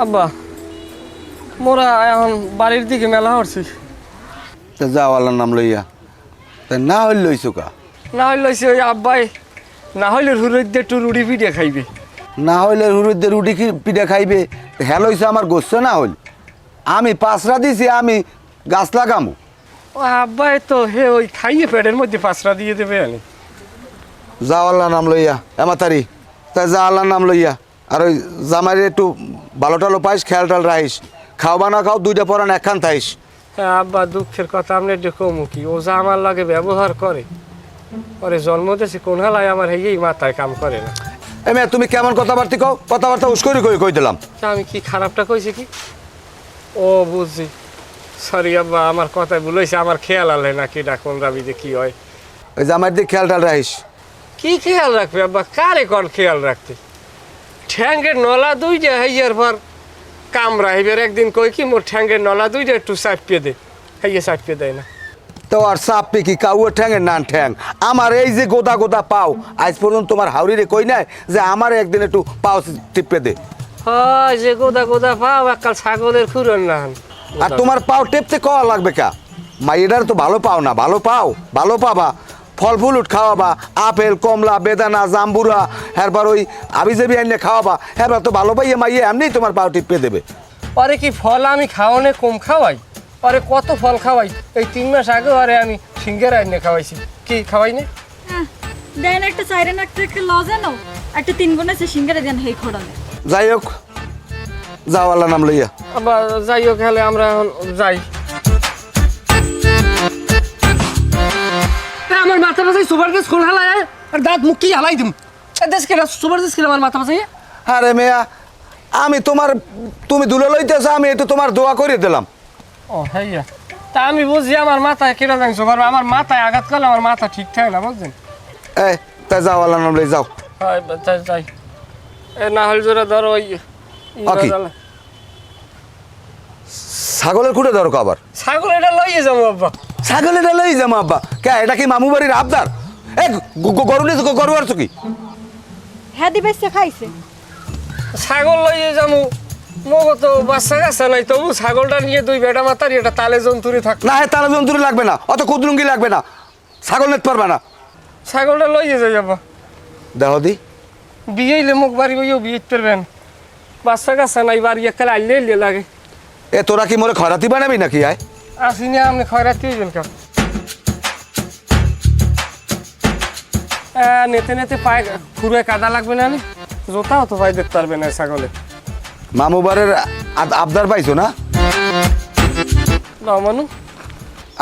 আব্বা মোরা এখন বাড়ির দিকে মেলা হচ্ছি। যাও আল্লাহর নাম লইয়া। তা না হইল লইছো কা? না হইলে ওই আব্বাই না হইলে হুরুদ্দে একটু রুটি পিঠে খাইবে। না হইলে হুরুদ্দে রুটি পিঠা খাইবে। হ্যাঁ লইছে আমার গোস্ত না হইল। আমি পাঁচরা দিছি, আমি গাছ লাগামু। ও আব্বাই তো হে ওই খাইয়ে পেটের মধ্যে পাঁচটা দিয়ে দেবে আনি। যাও আল্লাহর নাম লইয়া এমাতারি। তাই যা আল্লাহর নাম লইয়া। আর ওই জামাইরে একটু ভালো টালো পাইস, খেয়াল টাল রাখিস। খাওয়া না খাও, দুইটা পরান একখান থাইস। হ্যাঁ আব্বা, দুঃখের কথা আপনি একটু কমু কি, ও যা আমার লাগে ব্যবহার করে, ওরে জন্ম দিয়েছে কোন হালায় আমার এই মাথায় কাম করে না। এমে তুমি কেমন কথাবার্তা কও? কথাবার্তা উস্করি কই দিলাম। আমি কি খারাপটা কইছি কি? ও বুঝছি, সরি আব্বা, আমার কথায় ভুল হয়েছে। আমার খেয়াল আলে না কি ডাকুন রাবিতে কি হয়। ওই জামাইর দিকে খেয়াল টাল রাখিস। কি খেয়াল রাখবে আব্বা? কারে কর খেয়াল রাখতে? ঠ্যাঙ্গের নলা দুইটা হাইয়ার পর কামরা হইবার একদিন কই কি মোর ঠ্যাঙ্গের নলা দুইটা একটু চাপিয়ে দে, হাইয়া চাপিয়ে দেয় না। তো আর চাপে কি কাউয়ের ঠ্যাঙের নান ঠ্যাং? আমার এই যে গোদা গোদা পাও, আজ পর্যন্ত তোমার হাউরিরে কই নাই যে আমার একদিন একটু পাও টিপে দে। হয় যে গোদা গোদা পাও একাল ছাগলের খুরন না। আর তোমার পাও টেপতে কওয়া লাগবে কা? মাইয়েটার তো ভালো পাও না, ভালো পাও, ভালো পাবা। ফল ফুলুট খাওয়াবা, আপেল কমলা বেদানা জাম্বুরা, এরপর ওই আবিজাবি আইনে খাওয়াবা, এরপর তো ভালো পাইয়ে মাইয়ে এমনি তোমার পাও টিপে দেবে। পরে কি ফল আমি খাওয়ানে কম খাওয়াই? পরে কত ফল খাওয়াই? এই 3 মাস আগে আরে আমি সিঙ্গারা আইনে খাওয়াইছি, কি খাওয়াই না? দেন একটা চাইরেন একটা লজানো একটা 3 গুণ আছে সিঙ্গারা দেন হেই খড়ানে। যাই হোক, যাও আল্লাহর নাম লইয়া। আবার যাই হোক, হলে আমরা এখন যাই। আমার মাথা বাসাই সুপার দেশ খোল হালায় আর দাঁত মুখ কি হালাই দিম। দেশ কেনা সুপার দেশ কেনা আমার মাথা বাসাই। আরে মেয়া, আমি তোমার, তুমি দুলে লইতেছ, আমি একটু তোমার দোয়া করে দিলাম। ও হ্যাঁ, তা আমি বুঝছি আমার মাথায় কেনা জানছো, আমার মাথায় আঘাত করলে আমার মাথা ঠিক থাকে না, বুঝছেন? এই তাই যাও আল্লাহর নাম লই যাও। হয় যাই। এ না হল জোরে ধরো ওই ছাগলের খুঁটে ধরো আবার। ছাগল এটা লইয়ে যাবো আব্বা। ছাগল এটা লই যাবো আব্বা? কে এটা কি মামু বাড়ির আবদার? এ গরু নিয়েছো, গরু আরছো কি? হ্যাঁ দিবেছে খাইছে। ছাগল লইয়ে যাবো, মগো তো বাচ্চা কাচ্চা নাই, তবু ছাগলটা নিয়ে 2 বেটা মাতারি এটা তালে জন্তুরি থাক না। তালা জন্তুরি লাগবে না, অত কুদরুঙ্গি লাগবে না, ছাগল নিতে পারবে না। ছাগলটা লইয়ে যাই আব্বা। দেহ দি বিয়েইলে মুখ বাড়ি বইও বিয়ে পারবেন, বাচ্চা কাচ্চা নাই, বাড়ি একালে আইলে লাগে। এ তোরা কি মোরে খরাতি বানাবি নাকি? আয় আসি না, আপনি খয়রাতি হইবেন কেন? নেতে নেতে পায়ে ফুরে কাদা লাগবে না, জোতাও তো পায়ে দেখতে পারবে না ছাগলে। মামু বাড়ির আবদার পাইছো না? মানু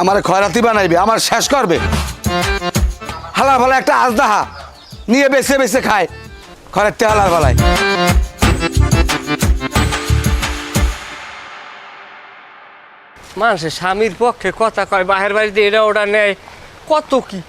আমার খয়রাতি বানাইবে, আমার শেষ করবে। হালা ভালা একটা আজদাহা নিয়ে বেছে বেছে খায়, খরাতে হালার ভালায়। মানুষের স্বামীর পক্ষে কথা কয়, বাহের বাড়িতে এটা ওটা নেয়, কত কি